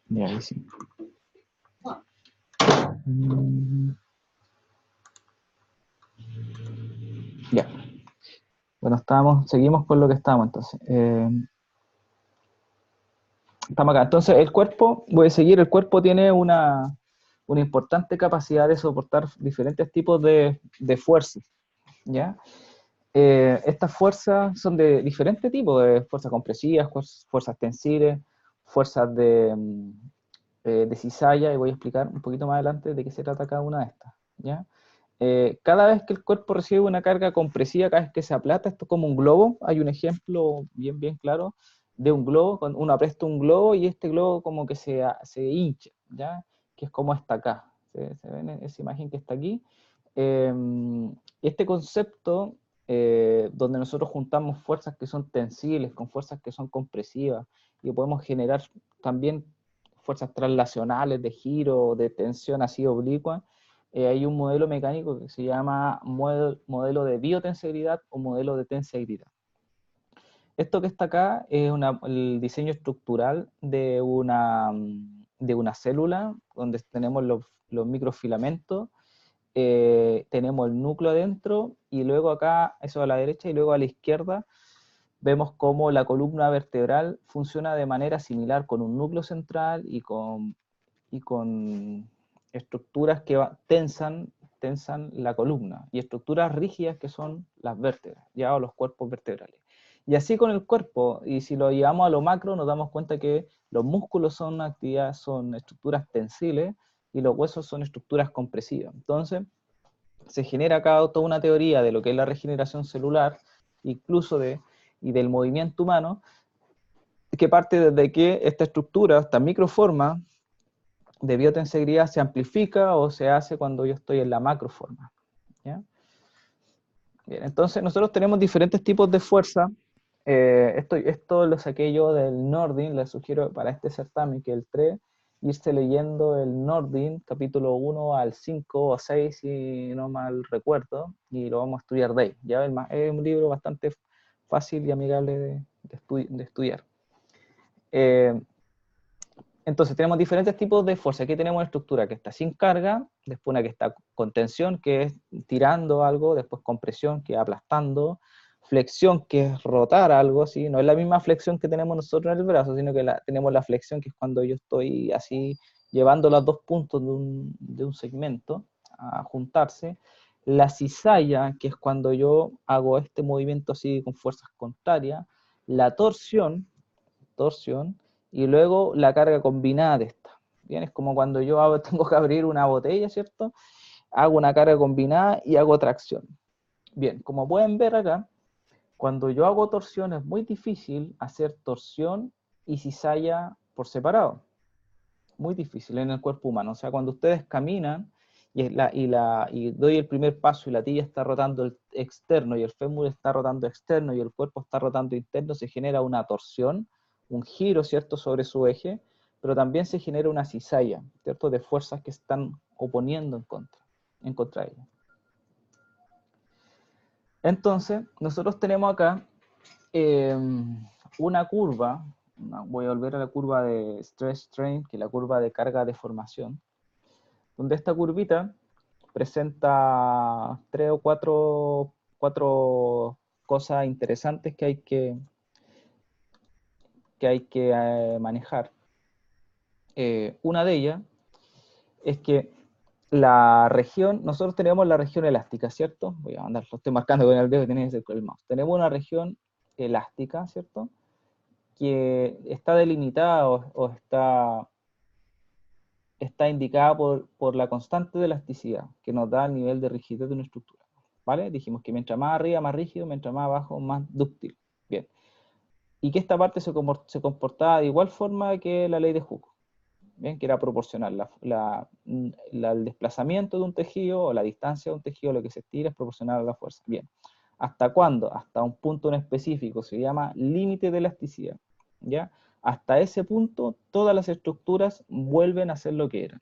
Ya, ahí sí. Ya. Bueno, seguimos con lo que estábamos entonces. Estamos acá. Entonces, el cuerpo, voy a seguir, el cuerpo tiene una importante capacidad de soportar diferentes tipos de fuerzas, ¿ya? Estas fuerzas son de diferentes tipos, de fuerzas compresivas, fuerzas tensiles, fuerzas de cizalla, y voy a explicar un poquito más adelante de qué se trata cada una de estas, ¿ya? Cada vez que el cuerpo recibe una carga compresiva, cada vez que se aplata, esto es como un globo. Hay un ejemplo bien claro de un globo, cuando uno aprieta un globo y este globo como que se hincha, ¿ya? Que es como está acá. ¿Se ven esa imagen que está aquí? Eh, este concepto, donde nosotros juntamos fuerzas que son tensibles con fuerzas que son compresivas, y podemos generar también fuerzas translacionales de giro, de tensión así oblicua, hay un modelo mecánico que se llama modelo de biotensibilidad o modelo de tensibilidad. Esto que está acá es el diseño estructural de una célula, donde tenemos los microfilamentos, tenemos el núcleo adentro, y luego acá, eso a la derecha, y luego a la izquierda, vemos cómo la columna vertebral funciona de manera similar, con un núcleo central y con estructuras que tensan la columna, y estructuras rígidas que son las vértebras, ya, o los cuerpos vertebrales. Y así con el cuerpo, y si lo llevamos a lo macro, nos damos cuenta que los músculos son estructuras tensiles, y los huesos son estructuras compresivas. Entonces, se genera acá toda una teoría de lo que es la regeneración celular, incluso y del movimiento humano, que parte desde que esta estructura, esta microforma de biotensibilidad, se amplifica o se hace cuando yo estoy en la macroforma, ¿ya? Bien, entonces nosotros tenemos diferentes tipos de fuerza. Esto lo saqué yo del Nordin, les sugiero para este certamen, que el 3, irse leyendo el Nordin, capítulo 1 al 5 o 6, si no mal recuerdo, y lo vamos a estudiar de ahí. ¿Ya? Es un libro bastante fácil y amigable de estudiar. Entonces tenemos diferentes tipos de fuerza. Aquí tenemos una estructura que está sin carga, después una que está con tensión, que es tirando algo, después compresión, que es aplastando, flexión, que es rotar algo, ¿sí? No es la misma flexión que tenemos nosotros en el brazo, sino que tenemos la flexión, que es cuando yo estoy así llevando los dos puntos de un segmento a juntarse. La cizalla, que es cuando yo hago este movimiento así con fuerzas contrarias. La torsión, y luego la carga combinada de esta. Bien, es como cuando yo tengo que abrir una botella, ¿cierto? Hago una carga combinada y hago tracción. Bien, como pueden ver acá, cuando yo hago torsión es muy difícil hacer torsión y cizalla por separado. Muy difícil en el cuerpo humano. O sea, cuando ustedes caminan y doy el primer paso y la tibia está rotando el externo y el fémur está rotando externo y el cuerpo está rotando interno, se genera una torsión, un giro, ¿cierto?, sobre su eje, pero también se genera una cizalla, ¿cierto?, de fuerzas que están oponiendo en contra de ella. Entonces, nosotros tenemos acá una curva, voy a volver a la curva de stress-strain, que es la curva de carga-deformación, donde esta curvita presenta 3 o 4 cosas interesantes que hay que manejar. Una de ellas es que nosotros tenemos la región elástica, ¿cierto? Voy a andar, lo estoy marcando con el dedo, tiene que ser con el mouse. Tenemos una región elástica, ¿cierto?, que está delimitada o está indicada por la constante de elasticidad, que nos da el nivel de rigidez de una estructura, ¿vale? Dijimos que mientras más arriba, más rígido, mientras más abajo, más dúctil. Bien. Y que esta parte se comportaba de igual forma que la ley de Hooke, ¿bien? Que era proporcional. El desplazamiento de un tejido o la distancia de un tejido, lo que se estira, es proporcional a la fuerza. Bien. ¿Hasta cuándo? Hasta un punto en específico, se llama límite de elasticidad, ¿ya? Hasta ese punto, todas las estructuras vuelven a ser lo que eran,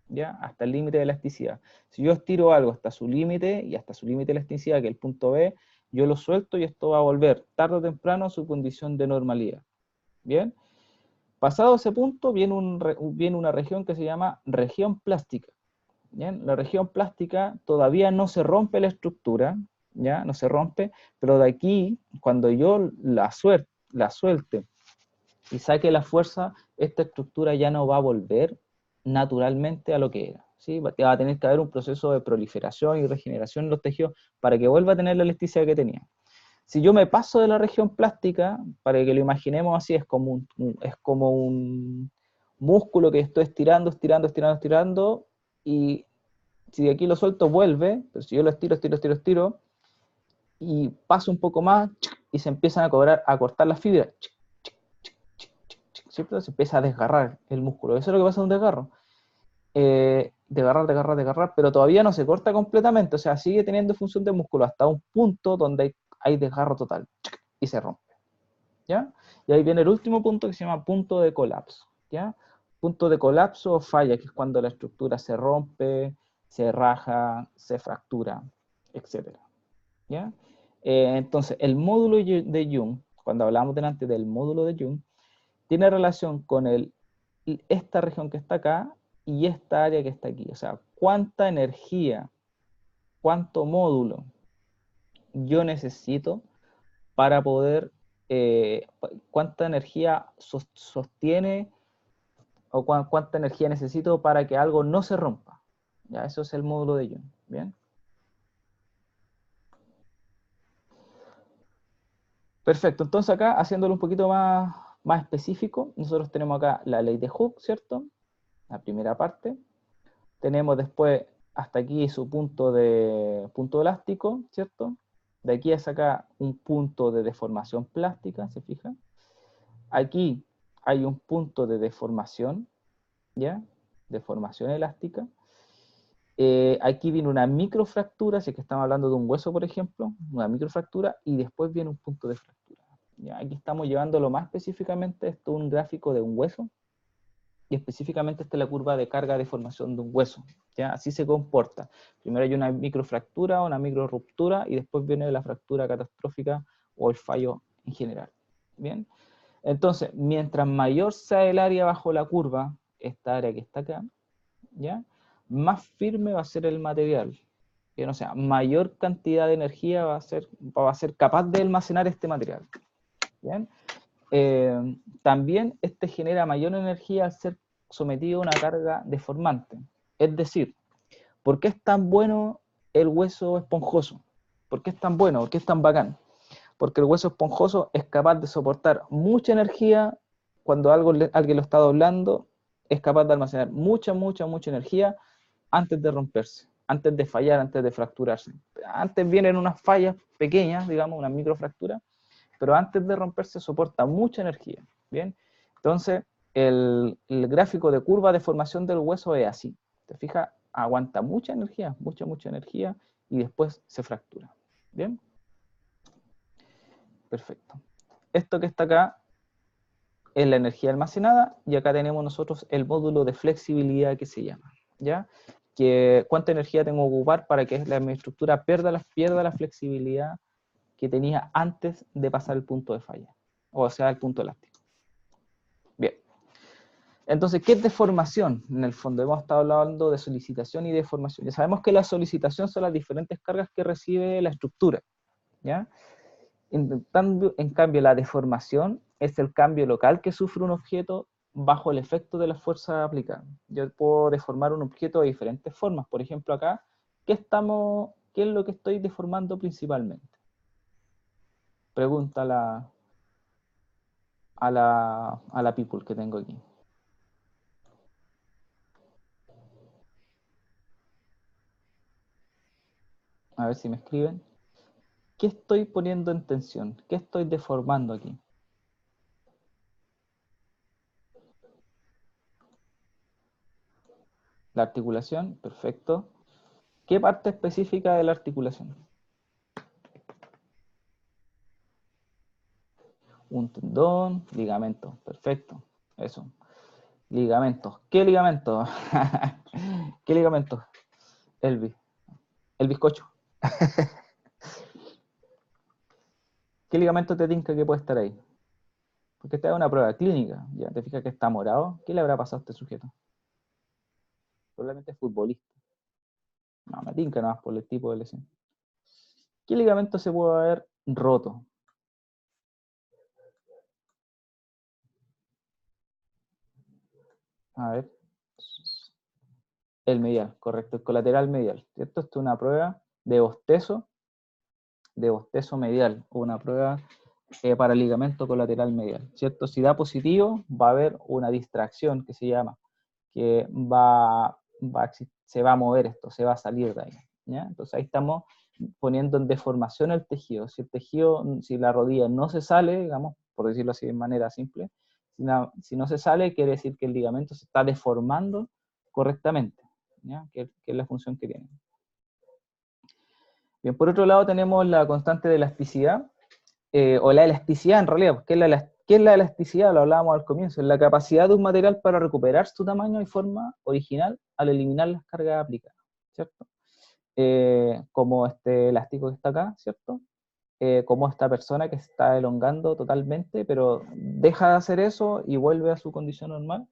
¿ya? Hasta el límite de elasticidad. Si yo estiro algo hasta su límite, y hasta su límite de elasticidad, que es el punto B, yo lo suelto y esto va a volver tarde o temprano a su condición de normalidad, ¿bien? Pasado ese punto viene, viene una región que se llama región plástica. ¿Bien? La región plástica todavía no se rompe la estructura, ¿ya? No se rompe, pero de aquí, cuando yo la suelte y saque la fuerza, esta estructura ya no va a volver naturalmente a lo que era. ¿Sí? Va a tener que haber un proceso de proliferación y regeneración en los tejidos para que vuelva a tener la elasticidad que tenía. Si yo me paso de la región plástica, para que lo imaginemos así, es como un músculo que estoy estirando, estirando, estirando, estirando, y si de aquí lo suelto, vuelve, pero si yo lo estiro, estiro, estiro, estiro, y paso un poco más, y se empiezan a cortar las fibras, ¿cierto? Se empieza a desgarrar el músculo. Eso es lo que pasa en un desgarro. Desgarrar, desgarrar, desgarrar, pero todavía no se corta completamente, o sea, sigue teniendo función de músculo hasta un punto donde hay desgarro total, y se rompe, ¿ya? Y ahí viene el último punto que se llama punto de colapso, ¿ya? Punto de colapso o falla, que es cuando la estructura se rompe, se raja, se fractura, etcétera, ¿ya? Entonces, el módulo de Jung, cuando hablamos delante del módulo de Jung, tiene relación con esta región que está acá y esta área que está aquí. O sea, cuánta energía, cuánto módulo yo necesito para poder, cuánta energía sostiene o cuánta energía necesito para que algo no se rompa. Ya, eso es el módulo de Jung. Bien. Perfecto. Entonces acá, haciéndolo un poquito más específico, nosotros tenemos acá la ley de Hooke, ¿cierto? La primera parte. Tenemos después hasta aquí su punto elástico, ¿cierto? De aquí a acá un punto de deformación plástica, ¿se fijan? Aquí hay un punto de deformación, ¿ya? Deformación elástica. Aquí viene una microfractura, si es que estamos hablando de un hueso, por ejemplo, una microfractura, y después viene un punto de fractura. ¿Ya? Aquí estamos llevándolo más específicamente, esto es un gráfico de un hueso, y específicamente esta es la curva de carga de formación de un hueso. ¿Ya? Así se comporta. Primero hay una microfractura, una microruptura, y después viene la fractura catastrófica o el fallo en general. ¿Bien? Entonces, mientras mayor sea el área bajo la curva, esta área que está acá, ¿ya? Más firme va a ser el material. O sea, mayor cantidad de energía va a ser capaz de almacenar este material. ¿Bien? También este genera mayor energía al ser sometido a una carga deformante. Es decir, ¿por qué es tan bueno el hueso esponjoso? ¿Por qué es tan bueno? ¿Por qué es tan bacán? Porque el hueso esponjoso es capaz de soportar mucha energía cuando alguien lo está doblando, es capaz de almacenar mucha, mucha, mucha energía antes de romperse, antes de fallar, antes de fracturarse. Antes vienen unas fallas pequeñas, digamos, una microfractura, pero antes de romperse soporta mucha energía. Bien, entonces el gráfico de curva de formación del hueso es así. ¿Te fijas? Aguanta mucha energía, mucha, mucha energía y después se fractura. Bien, perfecto. Esto que está acá es la energía almacenada y acá tenemos nosotros el módulo de flexibilidad que se llama. ¿Ya? Que cuánta energía tengo que ocupar para que mi estructura pierda la flexibilidad que tenía antes de pasar el punto de falla, o sea, el punto elástico. Bien. Entonces, ¿qué es deformación? En el fondo hemos estado hablando de solicitación y deformación. Ya sabemos que la solicitación son las diferentes cargas que recibe la estructura, ¿ya? En cambio, la deformación es el cambio local que sufre un objeto bajo el efecto de la fuerza aplicada. Yo puedo deformar un objeto de diferentes formas. Por ejemplo, acá, ¿qué es lo que estoy deformando principalmente? Pregunta a la people que tengo aquí. A ver si me escriben. ¿Qué estoy poniendo en tensión? ¿Qué estoy deformando aquí? La articulación, perfecto. ¿Qué parte específica de la articulación? Un tendón, ligamento, perfecto. Eso. Ligamentos. ¿Qué ligamento? ¿Qué ligamento? El, el bizcocho. ¿Qué ligamento te tinca que puede estar ahí? Porque esta es una prueba clínica, ya te fijas que está morado. ¿Qué le habrá pasado a este sujeto? Probablemente es futbolista. No, me tinca nada más por el tipo de lesión. ¿Qué ligamento se puede haber roto? A ver. El medial, correcto, el colateral medial, ¿cierto? Esto es una prueba de bostezo medial, o una prueba para ligamento colateral medial, ¿cierto? Si da positivo, va a haber una distracción que se llama, que se va a mover esto, se va a salir de ahí, ¿ya? Entonces ahí estamos poniendo en deformación el tejido. Si el tejido, si la rodilla no se sale, digamos, por decirlo así de manera simple, si no se sale, quiere decir que el ligamento se está deformando correctamente, ¿ya? Que es la función que tiene. Bien, por otro lado tenemos la constante de elasticidad, o la elasticidad en realidad. ¿Qué es la elasticidad? Lo hablábamos al comienzo, es la capacidad de un material para recuperar su tamaño y forma original al eliminar las cargas aplicadas, ¿cierto? Como este elástico que está acá, ¿cierto? Como esta persona que se está elongando totalmente, pero deja de hacer eso y vuelve a su condición normal.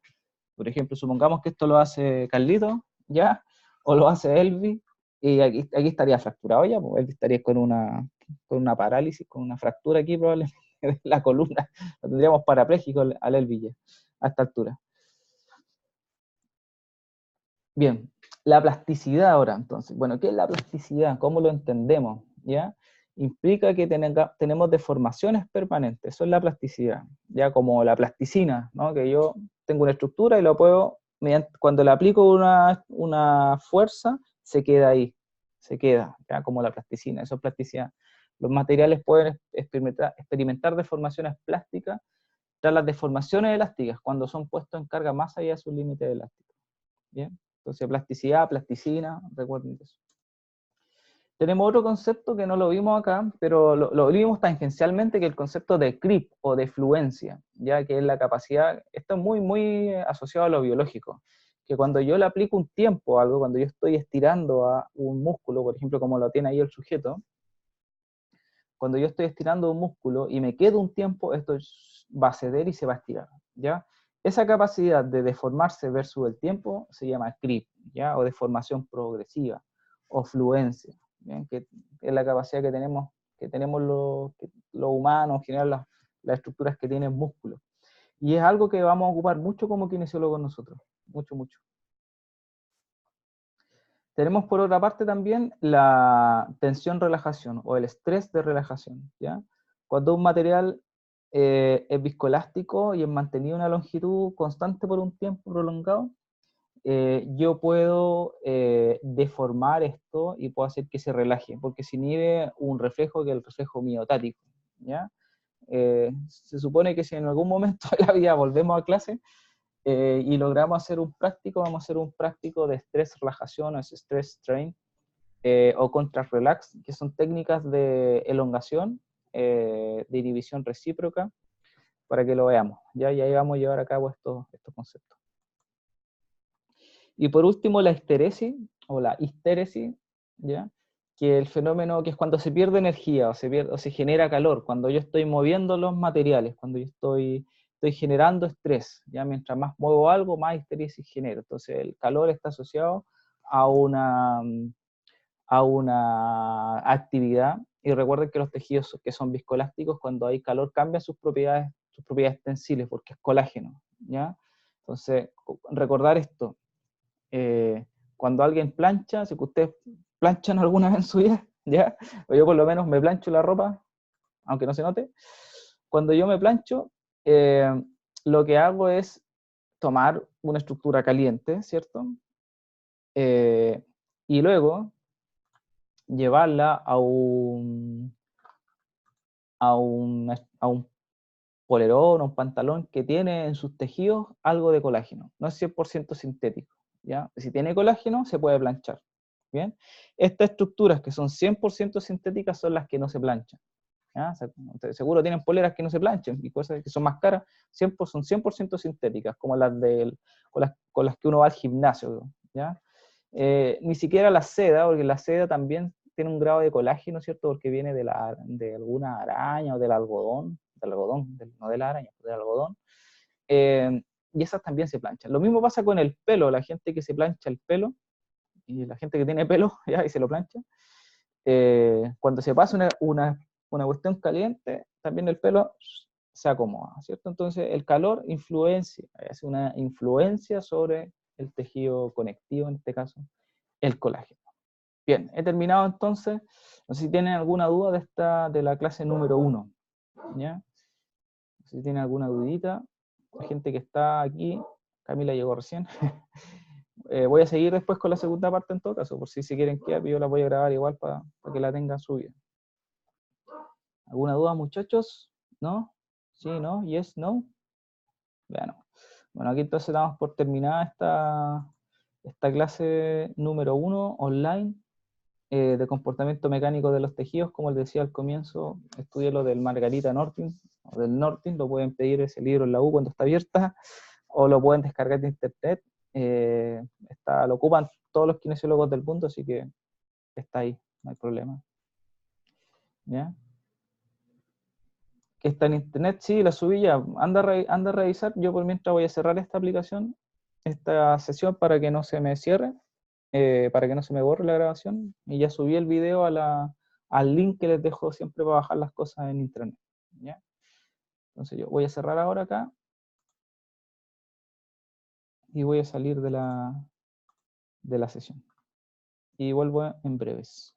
Por ejemplo, supongamos que esto lo hace Carlito, ¿ya? O lo hace Elvi, y aquí estaría fracturado ya, pues Elvi estaría con una parálisis, con una fractura aquí probablemente de la columna. Lo tendríamos parapléjico al Elvi ya, a esta altura. Bien, la plasticidad ahora, entonces. Bueno, ¿qué es la plasticidad? ¿Cómo lo entendemos? ¿Ya? Implica que tenemos deformaciones permanentes, eso es la plasticidad, ya como la plasticina, ¿no? Que yo tengo una estructura y lo puedo, cuando le aplico una fuerza, se queda ahí, se queda, ya como la plasticina, eso es plasticidad. Los materiales pueden experimentar deformaciones plásticas tras las deformaciones elásticas, cuando son puestos en carga más allá de su límite elástico. ¿Bien? Entonces, plasticidad, plasticina, recuerden eso. Tenemos otro concepto que no lo vimos acá, pero lo vimos tangencialmente, que es el concepto de creep o de fluencia, ya que es la capacidad, esto es muy, muy asociado a lo biológico, que cuando yo le aplico un tiempo a algo, cuando yo estoy estirando a un músculo, por ejemplo, como lo tiene ahí el sujeto, cuando yo estoy estirando un músculo y me quedo un tiempo, esto va a ceder y se va a estirar, ¿ya? Esa capacidad de deformarse versus el tiempo se llama creep, ¿ya? O deformación progresiva, o fluencia, ¿bien? Que es la capacidad que tenemos los humanos, en general las estructuras que tienen músculos. Y es algo que vamos a ocupar mucho como kinesiólogos nosotros, mucho, mucho. Tenemos por otra parte también la tensión-relajación o el estrés de relajación, ¿ya? Cuando un material es viscoelástico y es mantenido una longitud constante por un tiempo prolongado, yo puedo deformar esto y puedo hacer que se relaje, porque se inhibe un reflejo que es el reflejo miotático, ¿ya? Se supone que si en algún momento de la vida volvemos a clase, y logramos hacer un práctico, vamos a hacer un práctico de estrés, relajación, o stress strain, o contrast relax, que son técnicas de elongación, de inhibición recíproca, para que lo veamos, ¿ya? Y ahí vamos a llevar a cabo estos conceptos. Y por último, la histeresis, o la histéresis, ¿ya? Que el fenómeno que es cuando se pierde energía o se genera calor, cuando yo estoy moviendo los materiales, cuando yo estoy generando estrés, ya mientras más muevo algo, más histéresis genero. Entonces el calor está asociado a una actividad, y recuerden que los tejidos que son viscoelásticos, cuando hay calor cambian sus propiedades tensiles, porque es colágeno, ¿ya? Entonces, recordar esto, cuando alguien plancha, si ustedes planchan alguna vez en su vida, ¿ya? O yo por lo menos me plancho la ropa, aunque no se note, cuando yo me plancho, eh, lo que hago es tomar una estructura caliente, ¿cierto? Y luego llevarla a un polerón o un pantalón que tiene en sus tejidos algo de colágeno. No es 100% sintético, ¿ya? Si tiene colágeno, se puede planchar, ¿bien? Estas estructuras que son 100% sintéticas son las que no se planchan, ¿ya? O sea, seguro tienen poleras que no se planchan y cosas que son más caras, son 100% sintéticas, como con las que uno va al gimnasio, ¿ya? Ni siquiera la seda, porque la seda también tiene un grado de colágeno, ¿cierto? Porque viene de alguna araña o del algodón, del algodón, no de la araña, del algodón. Y esas también se planchan. Lo mismo pasa con el pelo, la gente que se plancha el pelo, y la gente que tiene pelo, ya, y se lo plancha, cuando se pasa una cuestión caliente, también el pelo se acomoda, ¿cierto? Entonces el calor hace una influencia sobre el tejido conectivo, en este caso, el colágeno. Bien, he terminado entonces. No sé si tienen alguna duda de la clase número 1, ¿ya? No sé si tienen alguna dudita. La gente que está aquí, Camila llegó recién. Voy a seguir después con la segunda parte en todo caso, por si se quieren quedar, yo la voy a grabar igual para que la tengan subida. ¿Alguna duda, muchachos? ¿No? ¿Sí, no? ¿Yes, no? Bueno, aquí entonces damos por terminada esta clase número 1 online de comportamiento mecánico de los tejidos. Como les decía al comienzo, estudie lo del Margarita Nortin, o del Nortin, lo pueden pedir ese libro en la U cuando está abierta, o lo pueden descargar de internet. Lo ocupan todos los kinesiólogos del mundo, así que está ahí, no hay problema. ¿Ya? Que está en internet, sí, la subí ya. Anda a revisar. Yo por mientras voy a cerrar esta aplicación, esta sesión, para que no se me cierre, para que no se me borre la grabación. Y ya subí el video al link que les dejo siempre para bajar las cosas en internet. ¿Ya? Entonces yo voy a cerrar ahora acá. Y voy a salir de la sesión. Y vuelvo en breves.